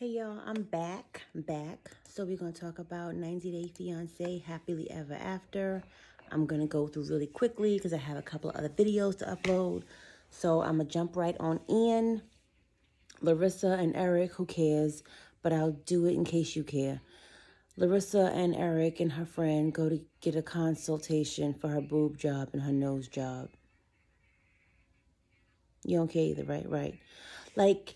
Hey y'all, I'm back. So we're gonna talk about 90 Day Fiancé Happily Ever After. I'm gonna go through really quickly because I have a couple of other videos to upload. So I'm gonna jump right on in. Larissa and Eric, who cares? But I'll do it in case you care. Larissa and Eric and her friend go to get a consultation for her boob job and her nose job. You don't care either, right? Right. Like,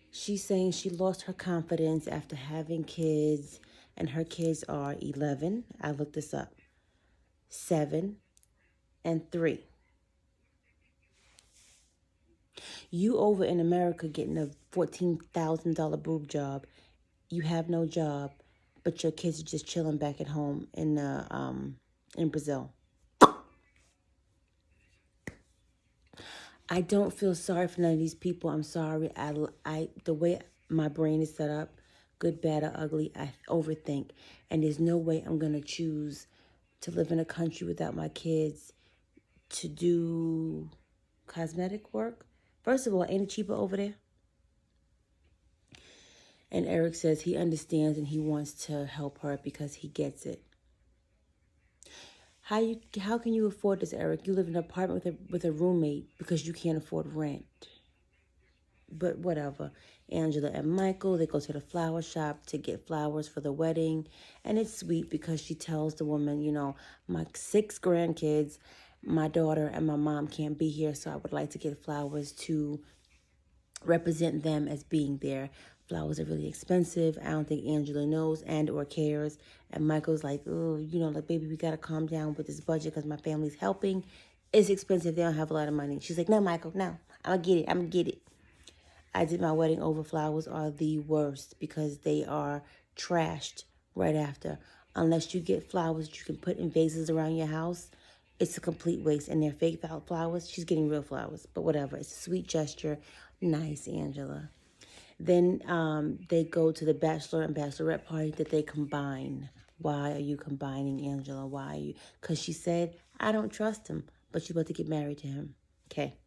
she's saying she lost her confidence after having kids, and her kids are 11. I looked this up. 7 and 3. You over in America getting a $14,000 boob job. You have no job, but your kids are just chilling back at home in Brazil. I don't feel sorry for none of these people. I'm sorry. The way my brain is set up, good, bad, or ugly, I overthink. And there's no way I'm going to choose to live in a country without my kids to do cosmetic work. First of all, ain't it cheaper over there? And Eric says he understands and he wants to help her because he gets it. How can you afford this, Eric? You live in an apartment with a roommate because you can't afford rent. But whatever. Angela and Michael, they go to the flower shop to get flowers for the wedding. And it's sweet because she tells the woman, my 6 grandkids, my daughter and my mom can't be here, so I would like to get flowers to represent them as being there. Flowers are really expensive. I don't think Angela knows and or cares. And Michael's like, oh, baby, we got to calm down with this budget because my family's helping. It's expensive. They don't have a lot of money. She's like, no, Michael, no. I'm going to get it. I did my wedding over. Flowers are the worst because they are trashed right after. Unless you get flowers that you can put in vases around your house, it's a complete waste. And they're fake flowers. She's getting real flowers. But whatever. It's a sweet gesture. Nice, Angela. Then they go to the bachelor and bachelorette party that they combine. Why are you combining, Angela? Why are you? Because she said, I don't trust him. But she's about to get married to him. Okay.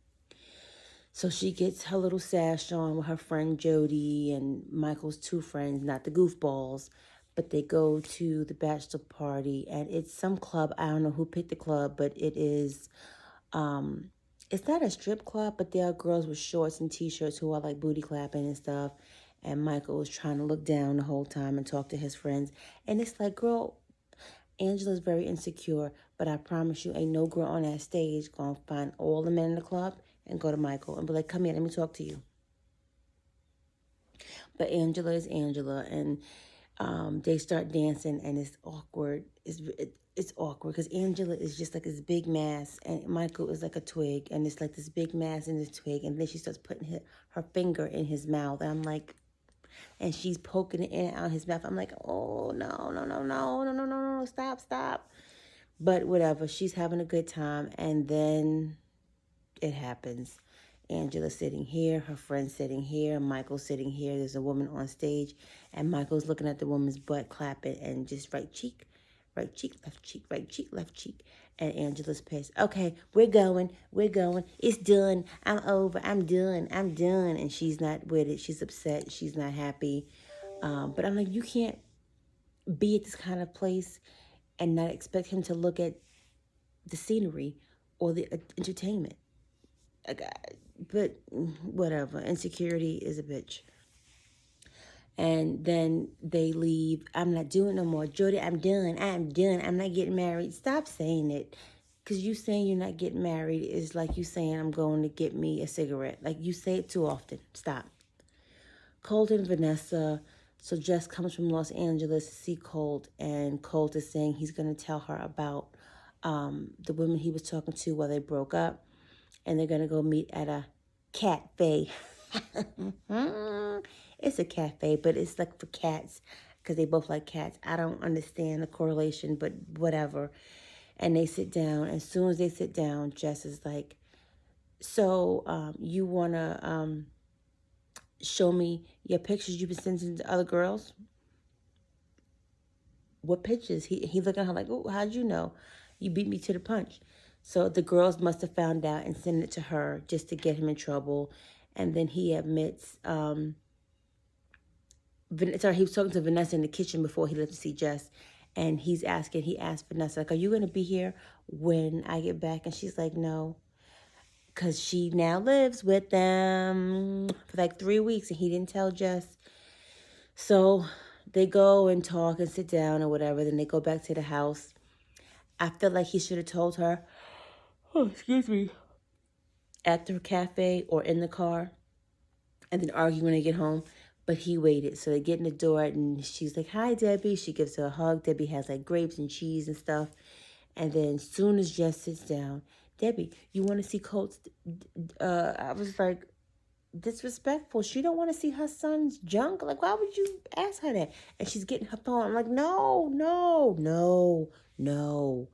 So she gets her little sash on with her friend Jody and Michael's 2 friends, not the goofballs, but they go to the bachelor party, and it's some club. I don't know who picked the club, but it is, it's not a strip club, but there are girls with shorts and T-shirts who are like booty clapping and stuff, and Michael is trying to look down the whole time and talk to his friends, and it's like, girl, Angela's very insecure, but I promise you, ain't no girl on that stage gonna find all the men in the club and go to Michael and be like, come here, let me talk to you. But Angela is Angela, and they start dancing, and it's awkward. It's awkward because Angela is just like this big mass, and Michael is like a twig, and it's like this big mass in this twig, and then she starts putting her finger in his mouth, and I'm like, and she's poking it in and out his mouth. I'm like, oh, no, stop. But whatever, she's having a good time, and then it happens. Angela sitting here, her friend sitting here, Michael sitting here. There's a woman on stage, and Michael's looking at the woman's butt, clapping, and just right cheek, left cheek, right cheek, left cheek. And Angela's pissed. Okay, we're going. It's done. I'm over. I'm done. And she's not with it. She's upset. She's not happy. But I'm like, you can't be at this kind of place and not expect him to look at the scenery or the entertainment. But whatever. Insecurity is a bitch. And then they leave. I'm not doing no more. Jody, I'm done. I'm not getting married. Stop saying it. Because you saying you're not getting married is like you saying I'm going to get me a cigarette. Like, you say it too often. Stop. Colt and Vanessa. So Jess comes from Los Angeles to see Colt. And Colt is saying he's going to tell her about the women he was talking to while they broke up. And they're going to go meet at a cafe. It's a cafe, but it's like for cats because they both like cats. I don't understand the correlation, but whatever. And they sit down. As soon as they sit down, Jess is like, so you want to show me your pictures you've been sending to other girls? What pictures? He looking at her like, oh, how'd you know? You beat me to the punch. So the girls must have found out and sent it to her just to get him in trouble. And then he admits Sorry, he was talking to Vanessa in the kitchen before he left to see Jess. And he asked Vanessa, like, are you going to be here when I get back? And she's like, no. Because she now lives with them for like 3 weeks and he didn't tell Jess. So they go and talk and sit down or whatever. Then they go back to the house. I feel like he should have told her, oh, excuse me, at the cafe or in the car and then argue when they get home. But he waited. So they get in the door and she's like, hi, Debbie. She gives her a hug. Debbie has like grapes and cheese and stuff. And then as soon as Jess sits down, Debbie, you want to see Colt's? I was like, disrespectful. She don't want to see her son's junk. Like, why would you ask her that? And she's getting her phone. I'm like, no, no, no, no.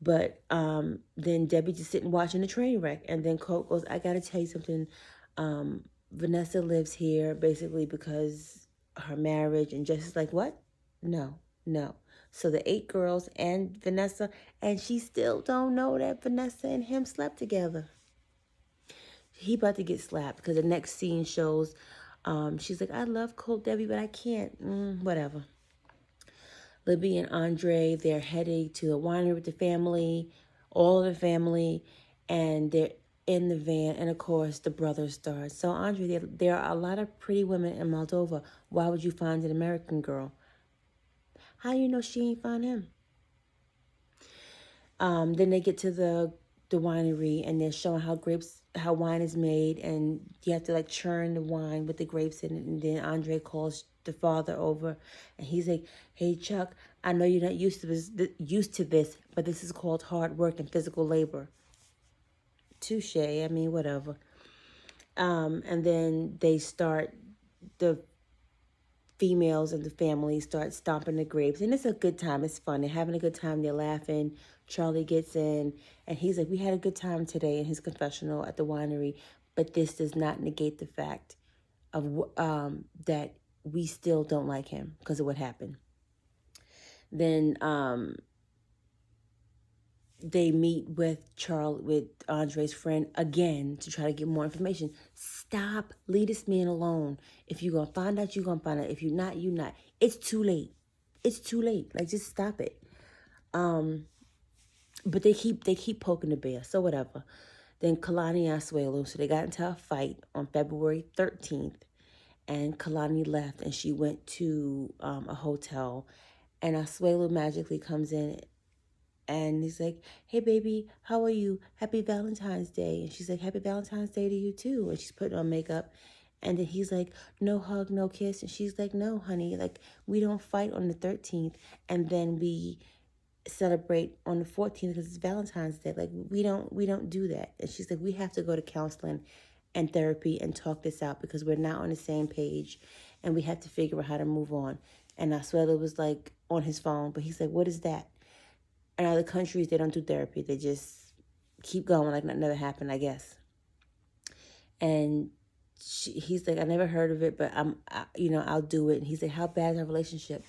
But then Debbie just sitting watching the train wreck. And then Colt goes, I got to tell you something. Vanessa lives here basically because her marriage. And Jess is like, what? No, no. So the 8 girls and Vanessa, and she still don't know that Vanessa and him slept together. He about to get slapped because the next scene shows she's like, I love Colt, Debbie, but I can't. Whatever. Libby and Andre, they're heading to the winery with the family, all of the family, and they're in the van. And, of course, the brothers start. So, Andre, there are a lot of pretty women in Moldova. Why would you find an American girl? How do you know she ain't find him? Then they get to the winery and they're showing how wine is made, and you have to like churn the wine with the grapes in it. And then Andre calls the father over, and he's like, "Hey Chuck, I know you're not used to this, but this is called hard work and physical labor." Touche. I mean, whatever. And then they start the females of the family start stomping the grapes, and it's a good time. It's fun. They're having a good time. They're laughing. Charlie gets in and he's like, we had a good time today in his confessional at the winery, but this does not negate the fact of that we still don't like him because of what happened. Then they meet with Andre's friend again to try to get more information. Stop. Leave this man alone. If you're going to find out, you're going to find out. If you're not, you're not. It's too late. It's too late. Like, just stop it. But they keep poking the bear. So whatever. Then Kalani and Asuelu, so they got into a fight on February 13th. And Kalani left and she went to a hotel. And Asuelu magically comes in and he's like, hey, baby, how are you? Happy Valentine's Day. And she's like, happy Valentine's Day to you, too. And she's putting on makeup. And then he's like, no hug, no kiss. And she's like, no, honey. Like, we don't fight on the 13th. And then we celebrate on the 14th because it's Valentine's Day. Like, we don't do that. And she's like, we have to go to counseling and therapy and talk this out because we're not on the same page. And we have to figure out how to move on. And Asuela was like on his phone. But he's like, what is that? In other countries, they don't do therapy. They just keep going like that never happened, I guess. And he's like, I never heard of it, but I'll do it. And he's like, how bad is our relationship?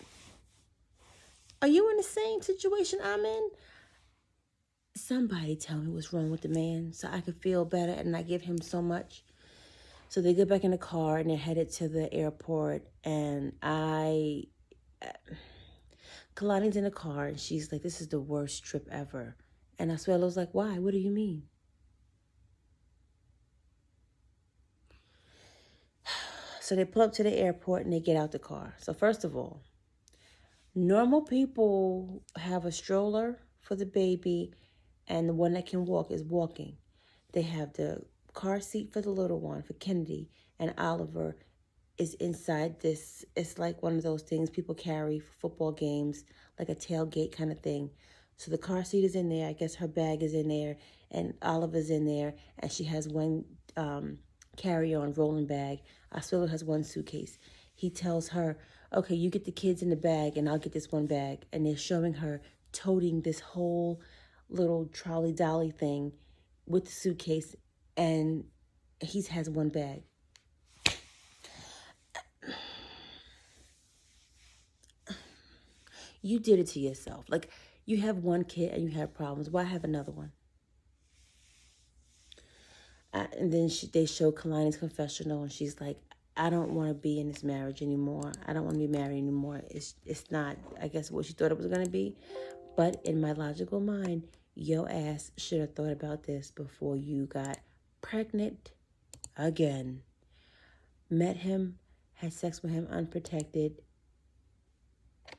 Are you in the same situation I'm in? Somebody tell me what's wrong with the man so I could feel better and not give him so much. So they get back in the car and they're headed to the airport. And Kalani's in the car and she's like, this is the worst trip ever. And Asuelo's like, why? What do you mean? So they pull up to the airport and they get out the car. So first of all, normal people have a stroller for the baby and the one that can walk is walking. They have the car seat for the little one, for Kennedy, and Oliver is inside this. It's like one of those things people carry for football games, like a tailgate kind of thing. So the car seat is in there. I guess her bag is in there, and Oliver's in there, and she has one carry-on rolling bag. Asuelo has one suitcase. He tells her, okay, you get the kids in the bag, and I'll get this one bag. And they're showing her toting this whole little trolley dolly thing with the suitcase, and he has one bag. You did it to yourself. Like, you have one kid and you have problems. Why have another one? And then they show Kalani's confessional, and she's like, I don't want to be in this marriage anymore. I don't want to be married anymore. It's not, I guess, what she thought it was going to be. But in my logical mind, your ass should have thought about this before you got pregnant again. Met him, had sex with him unprotected.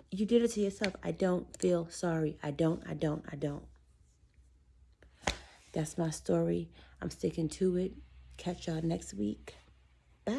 You did it to yourself. I don't feel sorry. I don't. That's my story. I'm sticking to it. Catch y'all next week. Bye.